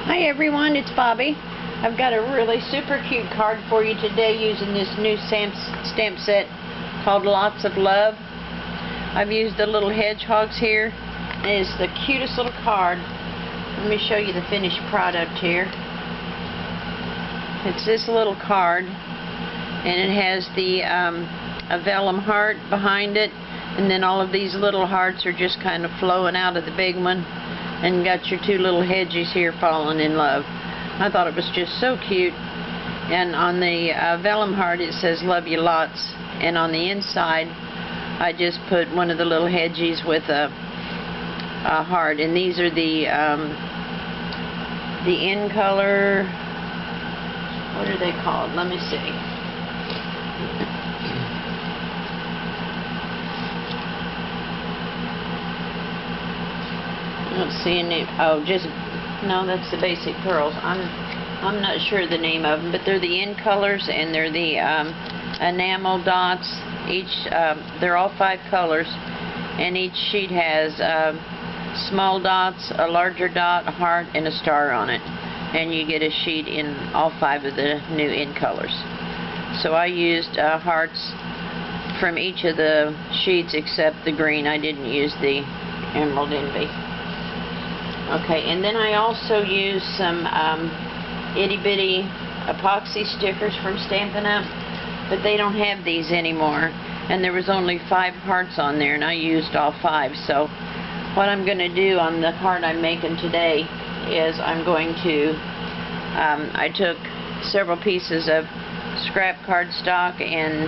Hi everyone, it's Bobbie. I've got a really super cute card for you today using this new stamp set called Lots of Love. I've used the little hedgehogs here. It is the cutest little card. Let me show you the finished product here. It's this little card, and it has the a vellum heart behind it, and then all of these little hearts are just kind of flowing out of the big one, and you got your two little hedgies here falling in love. I thought it was just so cute. And on the vellum heart it says love you lots, and on the inside I just put one of the little hedgies with a heart, and these are the in color, what are they called? Let me see. I don't see any. Oh, just no. That's the basic pearls. I'm not sure the name of them, but they're the in colors, and they're the enamel dots. Each they're all 5 colors, and each sheet has small dots, a larger dot, a heart, and a star on it. And you get a sheet in all 5 of the new in colors. So I used hearts from each of the sheets except the green. I didn't use the Emerald Envy. Okay, and then I also used some itty bitty epoxy stickers from Stampin Up, but they don't have these anymore, and there was only 5 hearts on there, and I used all 5. So what I'm going to do on the card I'm making today is I'm going to I took several pieces of scrap cardstock and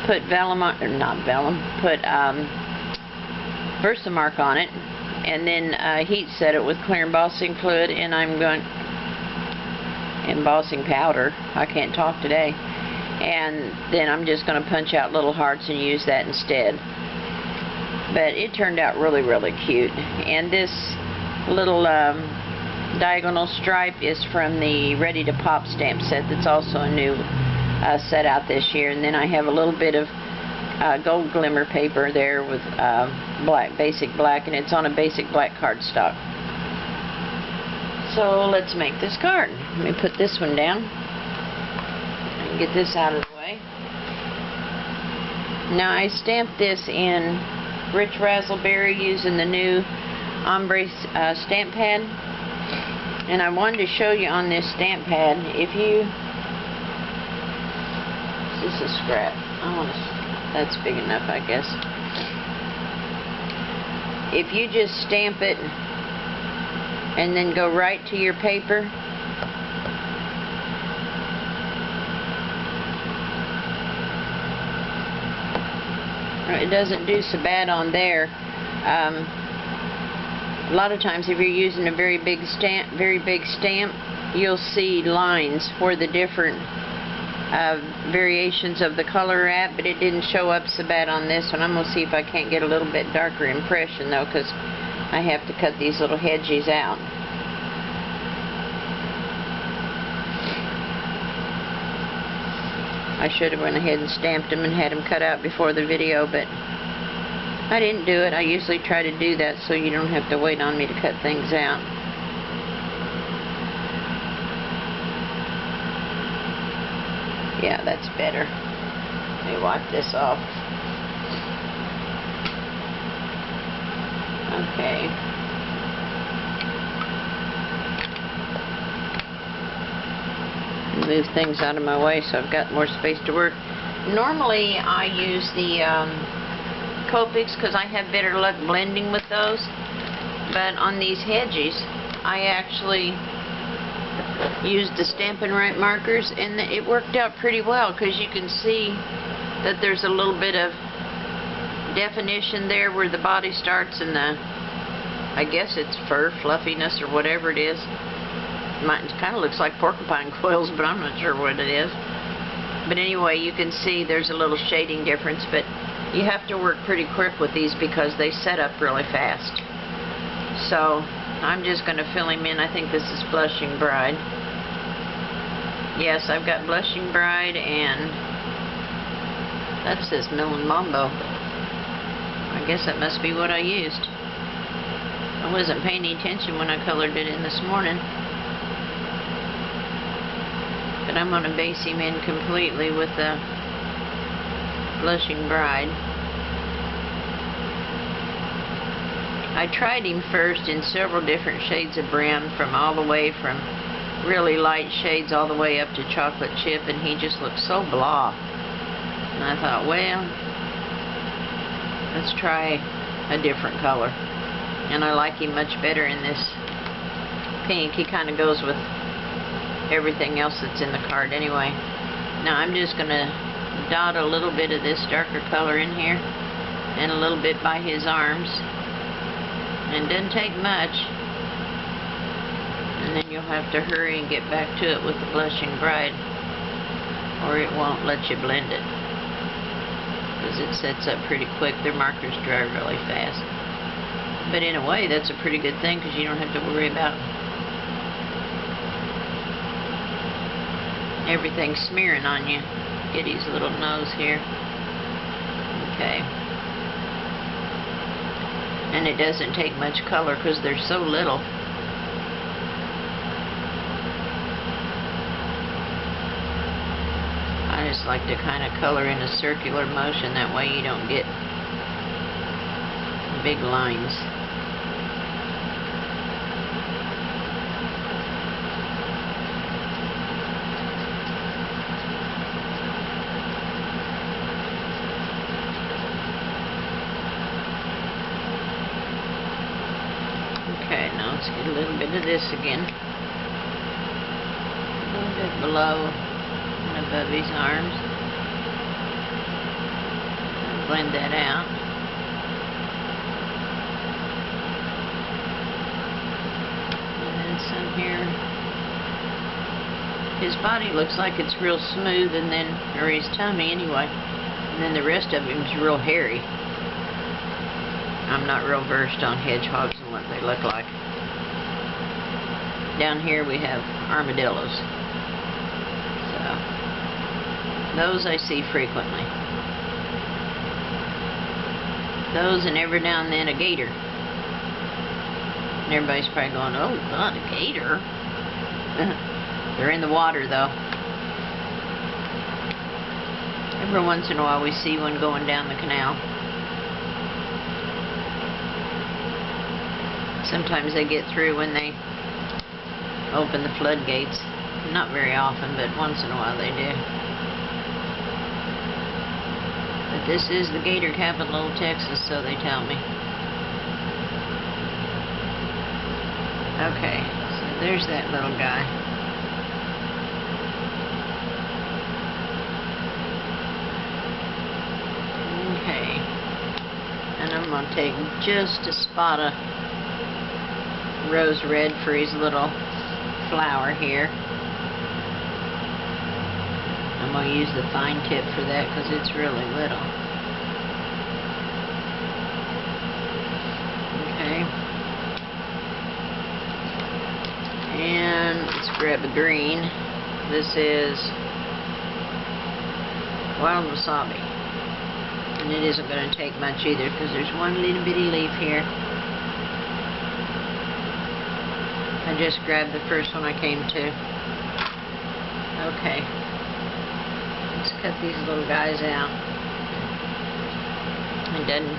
put vellum on, or not vellum, put Versamark on it, and then heat set it with clear embossing fluid, and I'm going embossing powder. I can't talk today. And then I'm just going to punch out little hearts and use that instead. But it turned out really, really cute. And this little diagonal stripe is from the Ready to Pop stamp set. That's also a new set out this year. And then I have a little bit of gold glimmer paper there with basic black, and it's on a basic black cardstock. So let's make this card. Let me put this one down and get this out of the way. Now I stamped this in rich Razzelberry using the new ombre stamp pad, and I wanted to show you on this stamp pad, if you, this is scrap, that's big enough, I guess. If you just stamp it and then go right to your paper, it doesn't do so bad on there. A lot of times if you're using a very big stamp, you'll see lines for the different variations of the color at, but it didn't show up so bad on this one. I'm going to see if I can't get a little bit darker impression though, because I have to cut these little hedgies out. I should have went ahead and stamped them and had them cut out before the video, but I didn't do it. I usually try to do that so you don't have to wait on me to cut things out. Yeah, that's better. Let me wipe this off. Okay. Move things out of my way so I've got more space to work. Normally I use the Copics because I have better luck blending with those, but on these hedgies I actually used the Stampin' Right markers, and it worked out pretty well because you can see that there's a little bit of definition there where the body starts, and the, I guess it's fur fluffiness or whatever it is. It kind of looks like porcupine quills, but I'm not sure what it is. But anyway, you can see there's a little shading difference, but you have to work pretty quick with these because they set up really fast. So I'm just going to fill him in. I think this is Blushing Bride. Yes, I've got Blushing Bride, and that says Melon Mambo. I guess that must be what I used. I wasn't paying any attention when I colored it in this morning. But I'm going to base him in completely with the Blushing Bride. I tried him first in several different shades of brown, from all the way from really light shades all the way up to chocolate chip, and he just looked so blah. And I thought, well, let's try a different color. And I like him much better in this pink. He kind of goes with everything else that's in the card anyway. Now I'm just going to dot a little bit of this darker color in here and a little bit by his arms. And it doesn't take much. And then you'll have to hurry and get back to it with the Blushing Bride, or it won't let you blend it, because it sets up pretty quick. Their markers dry really fast. But in a way, that's a pretty good thing, because you don't have to worry about everything smearing on you. Get his little nose here. Okay. And it doesn't take much color because they're so little. I just like to kind of color in a circular motion, that way you don't get big lines. Okay, now let's get a little bit of this again. A little bit below and above his arms. Blend that out. And then some here. His body looks like it's real smooth, and then, or his tummy anyway. And then the rest of him's real hairy. I'm not real versed on hedgehogs and what they look like. Down here we have armadillos. So, those I see frequently. Those, and every now and then a gator. And everybody's probably going, oh God, a gator? They're in the water though. Every once in a while we see one going down the canal. Sometimes they get through when they open the floodgates. Not very often, but once in a while they do. But this is the gator capital of Texas, so they tell me. Okay, so there's that little guy. Okay, and I'm going to take just a spot of rose red for his little flower here. I'm going to use the fine tip for that because it's really little. Okay. And let's grab a green. This is Wild Wasabi. And it isn't going to take much either because there's one little bitty leaf here. I just grabbed the first one I came to. Okay. Let's cut these little guys out. It doesn't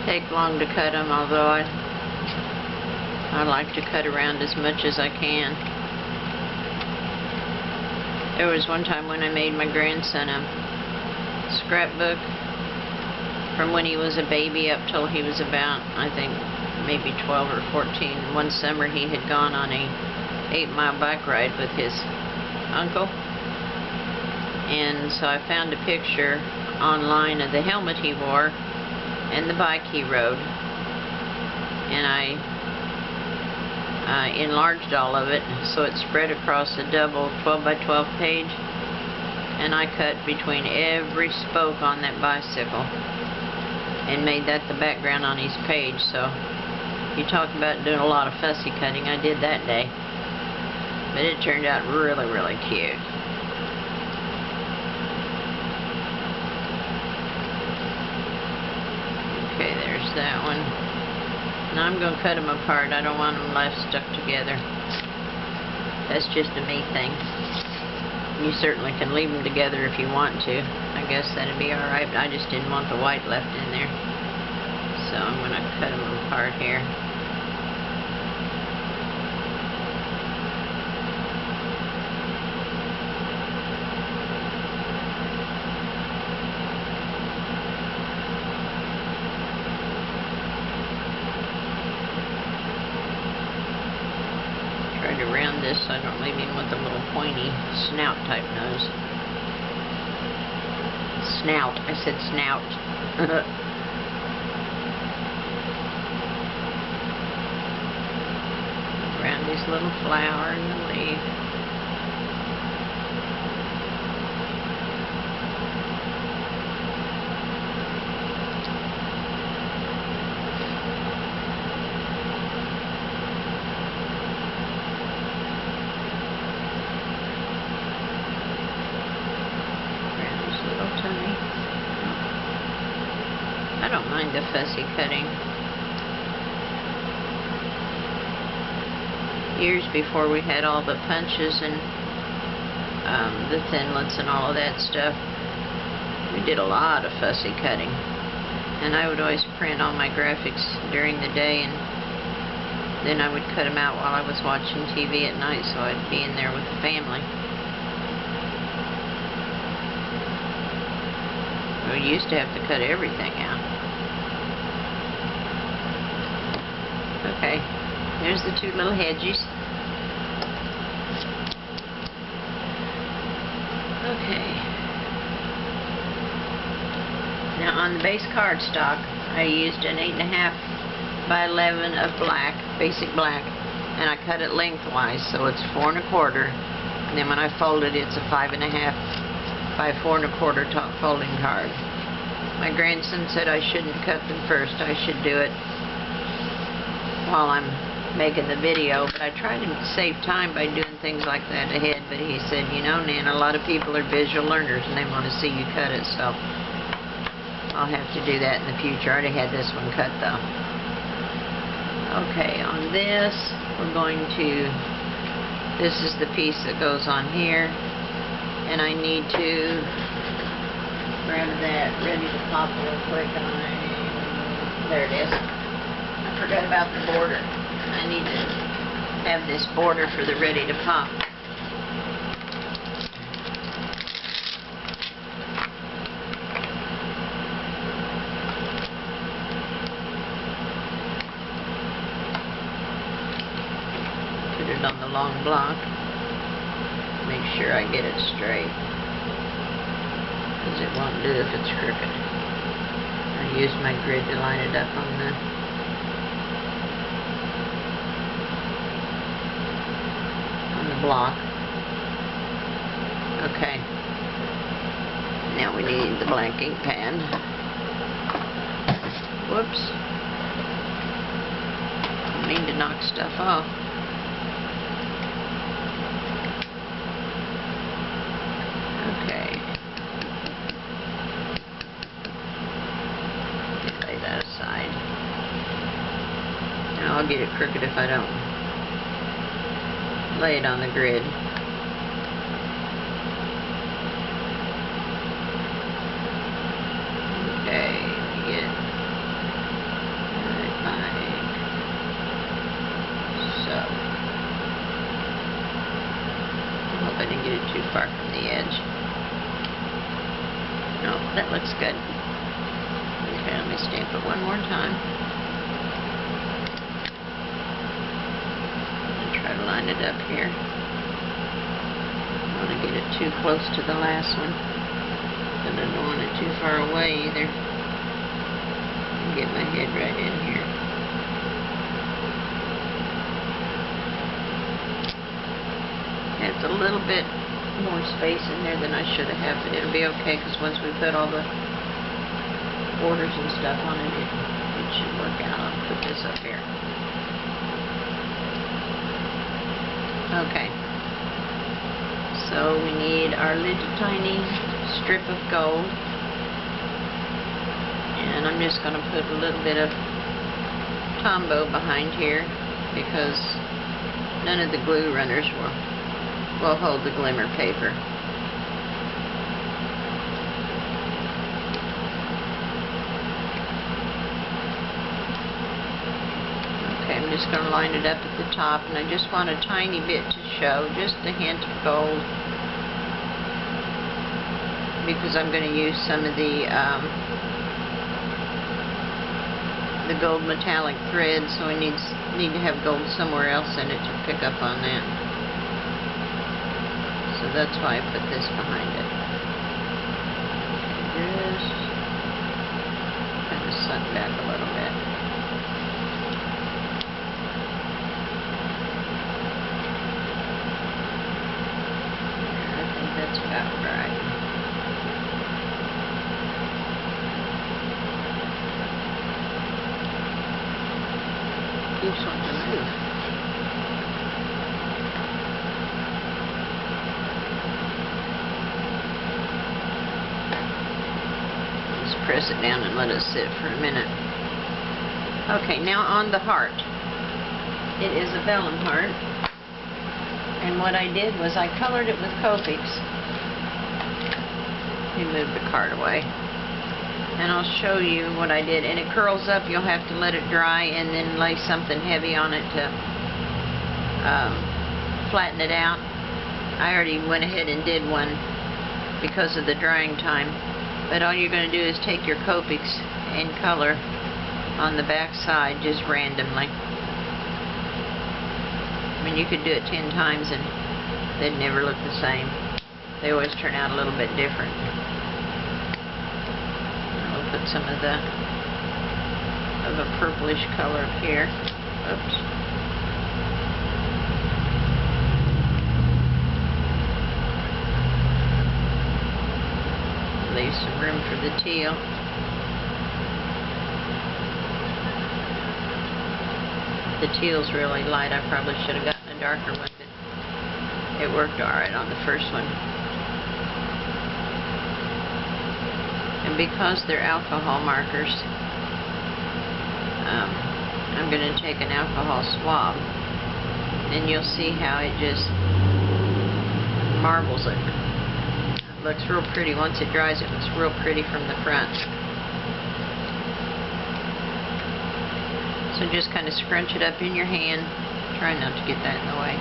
take long to cut them, although I like to cut around as much as I can. There was one time when I made my grandson a scrapbook from when he was a baby up till he was about, I think, maybe 12 or 14. One summer he had gone on a 8-mile bike ride with his uncle, and so I found a picture online of the helmet he wore and the bike he rode, and I enlarged all of it so it spread across a double 12 by 12 page, and I cut between every spoke on that bicycle and made that the background on his page. So you talk about doing a lot of fussy cutting, I did that day. But it turned out really, really cute. Okay, there's that one. Now I'm going to cut them apart. I don't want them left stuck together. That's just a me thing. You certainly can leave them together if you want to. I guess that'd be alright, but I just didn't want the white left in there. So I'm going to cut them apart here. To round this so I don't leave him with a little pointy snout type nose. Snout. I said snout. Around his little flower and the leaf. I don't mind the fussy cutting. Years before we had all the punches and the thinlets and all of that stuff, we did a lot of fussy cutting. And I would always print all my graphics during the day, and then I would cut them out while I was watching TV at night, so I'd be in there with the family. We used to have to cut everything out. Okay, there's the two little hedgies. Okay. Now on the base cardstock, I used an 8.5 by 11 of black, basic black, and I cut it lengthwise, so it's 4 1/4. And then when I fold it, it's a 5.5 by 4 1/4 top folding card. My grandson said I shouldn't cut them first. I should do it while I'm making the video, but I try to save time by doing things like that ahead. But he said, you know, Nan, a lot of people are visual learners and they want to see you cut it, so I'll have to do that in the future. I already had this one cut though. Okay, on this we're going to, this is the piece that goes on here, and I need to grab that ready to pop real quick. There it is. I forgot about the border. I need to have this border for the ready to pop. Put it on the long block. Make sure I get it straight, because it won't do if it's crooked. I use my grid to line it up on the block. Okay. Now we need the blank ink pad. Whoops. I mean to knock stuff off. Okay. Lay that aside. Now I'll get it crooked if I don't lay it on the grid. Okay, get it right like so. I hope I didn't get it too far from the edge. No, that looks good. Okay, let me stamp it one more time. Try to line it up here. I don't want to get it too close to the last one, but I don't want it too far away either. Get my head right in here. It's a little bit more space in there than I should have, but it'll be okay, because once we put all the borders and stuff on it, it should work out. I'll put this up here. Okay, so we need our little tiny strip of gold, and I'm just going to put a little bit of Tombow behind here, because none of the glue runners will hold the Glimmer paper. just going to line it up at the top, and I just want a tiny bit to show, just a hint of gold, because I'm going to use some of the gold metallic thread, so I need to have gold somewhere else in it to pick up on that. So that's why I put this behind it. Just kind of sunk back a little bit. I think that's about right. Keeps wanting to move. Just press it down and let it sit for a minute. Okay, now on the heart. It is a vellum heart. And what I did was I colored it with Copics. Let me move the card away. And I'll show you what I did. And it curls up. You'll have to let it dry and then lay something heavy on it to flatten it out. I already went ahead and did one because of the drying time. But all you're going to do is take your Copics and color on the back side just randomly. I mean, you could do it 10 times and they'd never look the same. They always turn out a little bit different. Put some of a purplish color up here. Oops. Leave some room for the teal. The teal's really light. I probably should have gotten a darker one, but it worked alright on the first one. And because they're alcohol markers, I'm going to take an alcohol swab, and you'll see how it just marbles it. It looks real pretty. Once it dries, it looks real pretty from the front. So just kind of scrunch it up in your hand. Try not to get that in the way.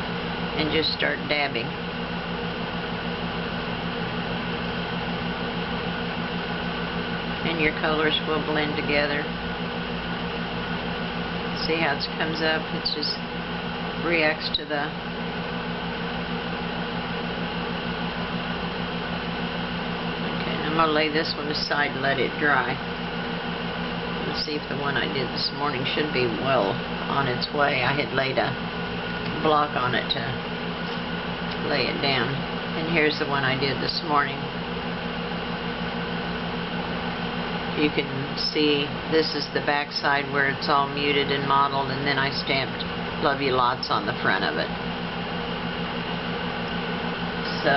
And just start dabbing. And your colors will blend together. See how it comes up? It just reacts to the okay, and I'm going to lay this one aside and let it dry. Let's see if the one I did this morning should be well on its way. I had laid a block on it to lay it down. And here's the one I did this morning. You can see this is the back side where it's all muted and mottled, and then I stamped Love You Lots on the front of it. So,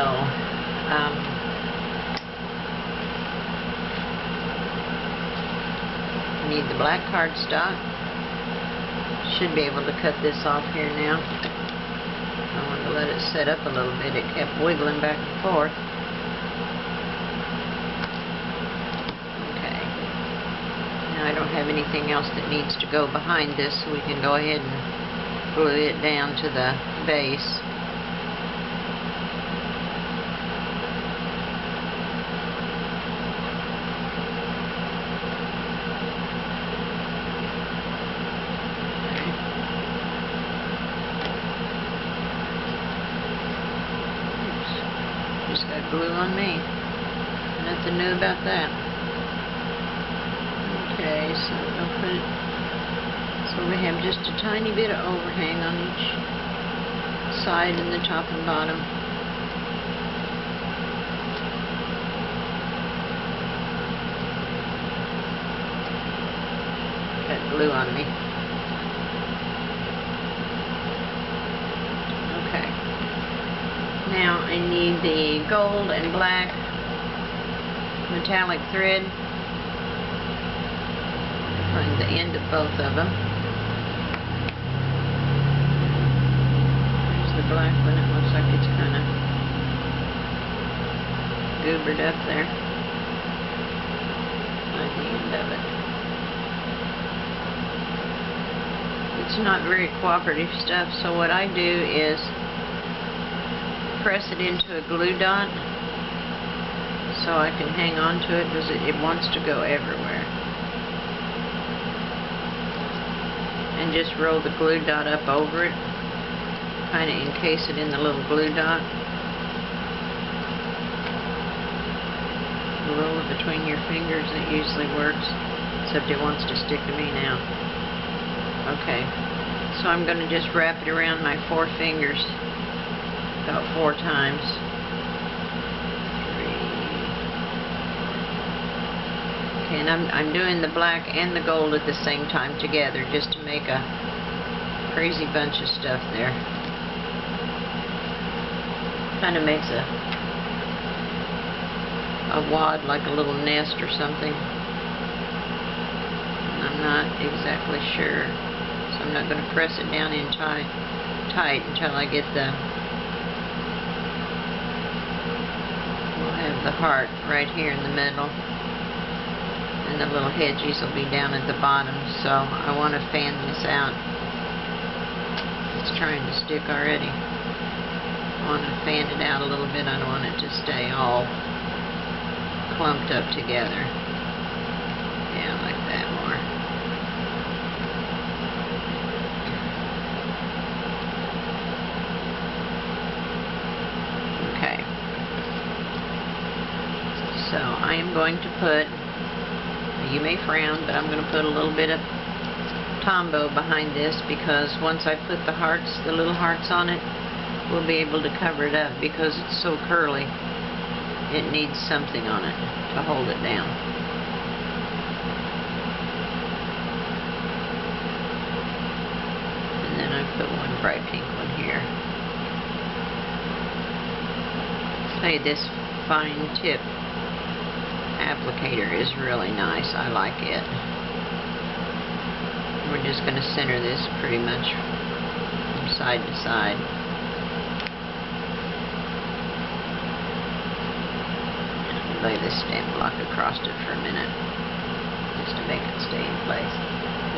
need the black cardstock. Should be able to cut this off here now. I wanted to let it set up a little bit. It kept wiggling back and forth. I don't have anything else that needs to go behind this, so we can go ahead and glue it down to the base. Oops. Just got glue on me. Nothing new about that. Okay, so I'll put it so we have just a tiny bit of overhang on each side and the top and bottom. Got glue on me. Okay. Now I need the gold and black metallic thread. Find the end of both of them. There's the black one. It looks like it's kind of goobered up there. Find the end of it. It's not very cooperative stuff, so what I do is press it into a glue dot so I can hang on to it, because it wants to go everywhere. And just roll the glue dot up over it, kind of encase it in the little glue dot. Roll it between your fingers, and it usually works, except it wants to stick to me now. Okay, so I'm going to just wrap it around my 4 fingers about 4 times. 3. Okay, and I'm doing the black and the gold at the same time together, just to make a crazy bunch of stuff there. Kind of makes a wad, like a little nest or something. I'm not exactly sure, so I'm not going to press it down in tight until I get the... We'll have the heart right here in the middle, and the little hedgies will be down at the bottom, so I want to fan this out. It's trying to stick already. I want to fan it out a little bit. I don't want it to stay all clumped up together. Yeah, like that more. Okay. So I am going to put, you may frown, but I'm going to put a little bit of Tombow behind this, because once I put the hearts, the little hearts on it, we'll be able to cover it up, because it's so curly. It needs something on it to hold it down. And then I put one bright pink one here. Say, this fine tip applicator is really nice. I like it. We're just going to center this pretty much from side to side. Lay this stamp block across it for a minute, just to make it stay in place.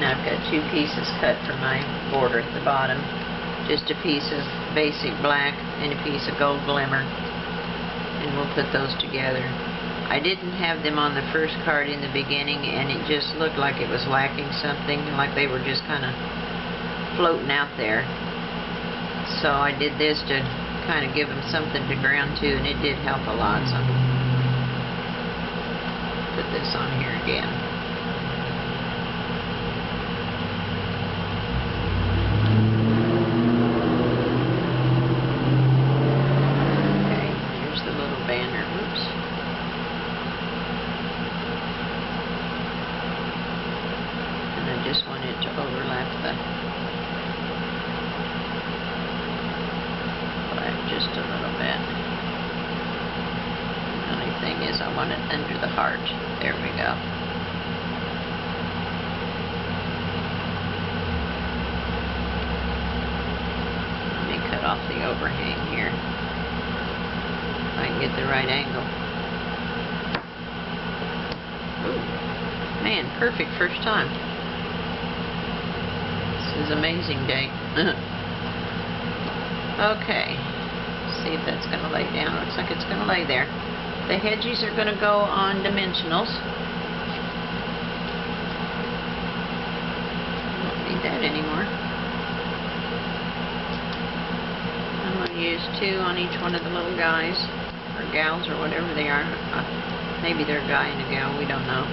Now I've got 2 pieces cut for my border at the bottom. Just a piece of basic black and a piece of gold glimmer. And we'll put those together. I didn't have them on the first card in the beginning, and it just looked like it was lacking something, like they were just kind of floating out there. So I did this to kind of give them something to ground to, and it did help a lot. So put this on here again. Okay, here's the little banner. Oops. And I just want it to overlap the black just a little bit. Thing is, I want it under the heart. There we go. Let me cut off the overhang here, if I can get the right angle. Ooh, man, perfect first time. This is amazing day. Okay, see if that's going to lay down. Looks like it's going to lay there. The hedgies are going to go on dimensionals. Don't need that anymore. I'm going to use 2 on each one of the little guys, or gals, or whatever they are. Maybe they're a guy and a gal, we don't know.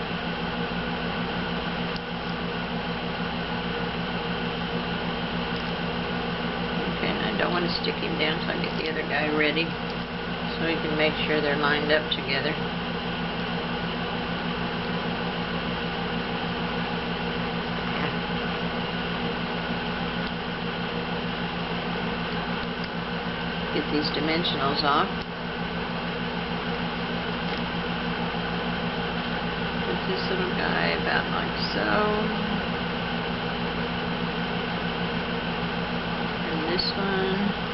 Okay, and I don't want to stick him down until I get the other guy ready, so we can make sure they're lined up together. Get these dimensionals off. Put this little guy about like so. And this one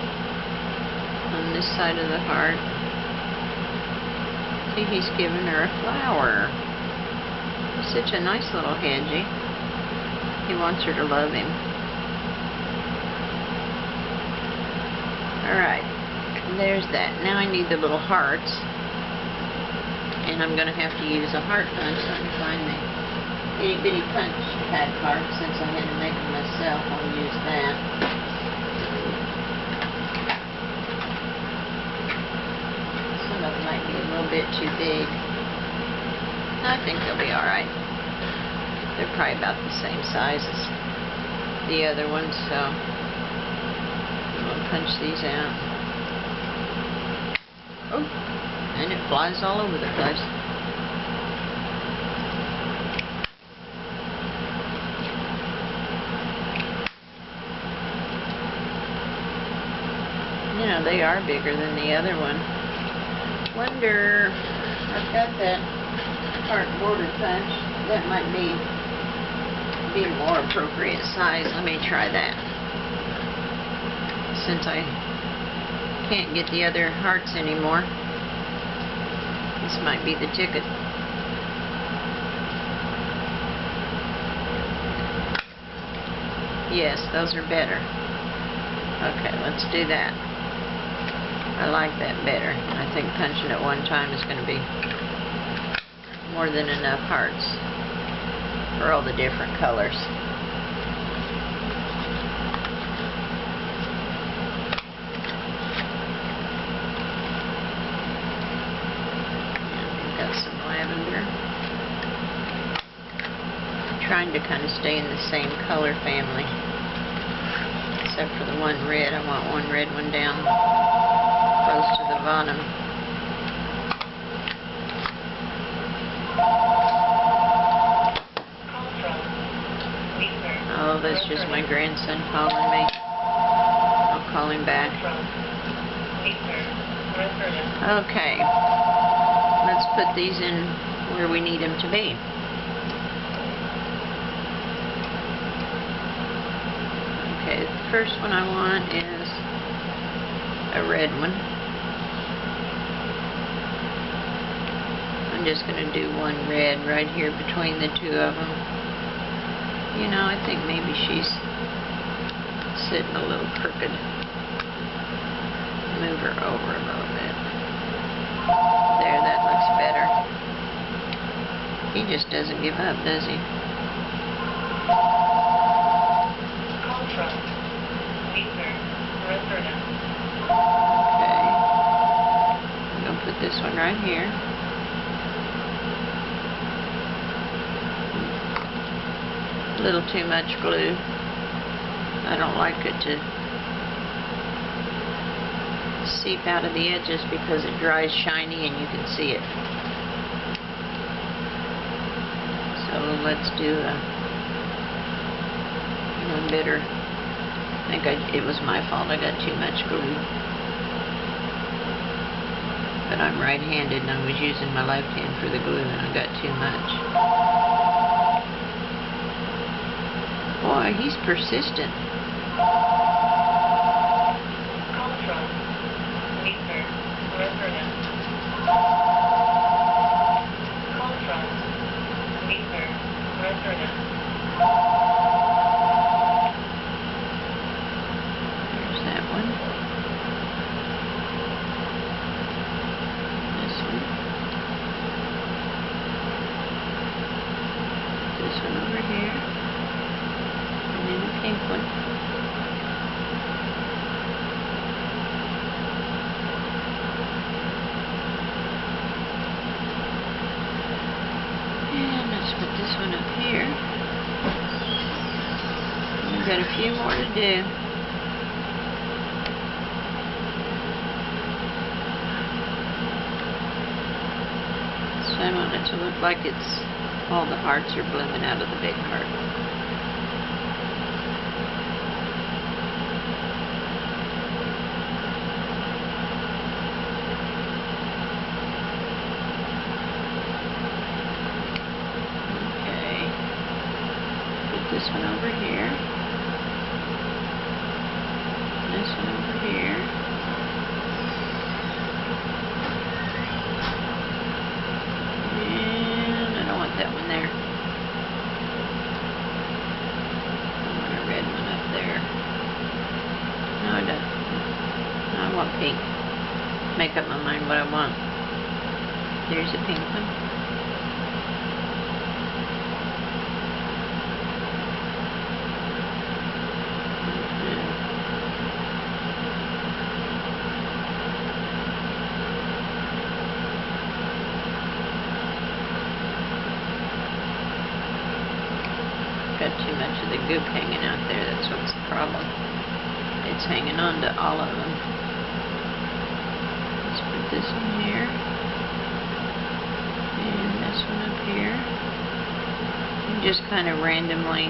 on this side of the heart. See, he's giving her a flower. He's such a nice little hedgie. He wants her to love him. Alright, there's that. Now I need the little hearts. And I'm going to have to use a heart punch so I can find the itty bitty punch pad cards. Since I had to make them myself, I'll use that. Some of them might be a little bit too big. I think they'll be alright. They're probably about the same size as the other ones, so I'm going to punch these out. Oh, and it flies all over the place. You know, they are bigger than the other one. Wonder, I've got that heart border punch. That might be a more appropriate size. Let me try that. Since I can't get the other hearts anymore, this might be the ticket. Yes, those are better. Okay, let's do that. I like that better. I think punching it one time is going to be more than enough hearts for all the different colors. And got some lavender. Trying to kind of stay in the same color family. Except for the one red. I want one red one down close to the bottom. Oh, that's just my grandson calling me. I'll call him back. Okay. Let's put these in where we need them to be. Okay, the first one I want is a red one. I'm just going to do one red right here between the two of them. You know, I think maybe she's sitting a little crooked. Move her over a little bit. There, that looks better. He just doesn't give up, does he? Okay. I'm going to put this one right here. A little too much glue. I don't like it to seep out of the edges because it dries shiny and you can see it. So let's do one better. I think it was my fault. I got too much glue. But I'm right-handed and I was using my left hand for the glue and I got too much. Boy, he's persistent. There's that one. This one. This one over here. And then the pink one. And let's put this one up here. We've got a few more to do. So I want it to look like it's all the hearts are blooming out of the big heart. This one over here, this one over here, and I don't want that one there. pink. Make up my mind what I want. There's a pink one. Got too much of the goop hanging out there. That's what's the problem. It's hanging on to all of them. Let's put this in here. And this one up here. And just kind of randomly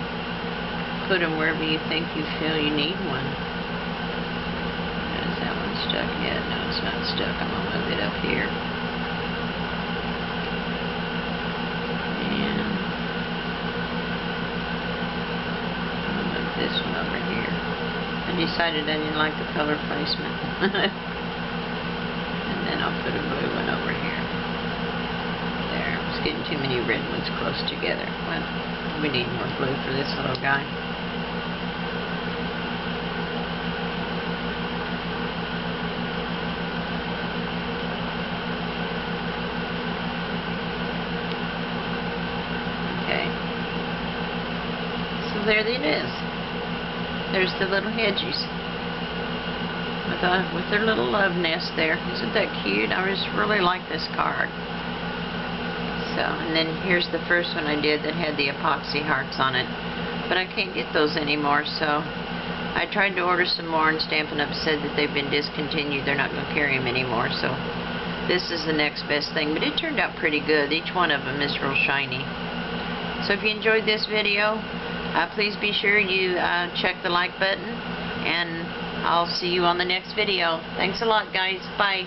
put them wherever you think you feel you need one. Is that one stuck yet? No, it's not stuck. I'm going to move it up here. This one over here. I decided I didn't like the color placement. And then I'll put a blue one over here. There, I was getting too many red ones close together. Well, we need more blue for this little guy. Okay. So there it is. There's the little Hedgies with their little love nest there. Isn't that cute? I just really like this card. So, and then here's the first one I did that had the epoxy hearts on it. But I can't get those anymore, so I tried to order some more, and Stampin' Up said that they've been discontinued. They're not going to carry them anymore, so this is the next best thing. But it turned out pretty good. Each one of them is real shiny. So if you enjoyed this video, please be sure you check the like button, and I'll see you on the next video. Thanks a lot, guys. Bye.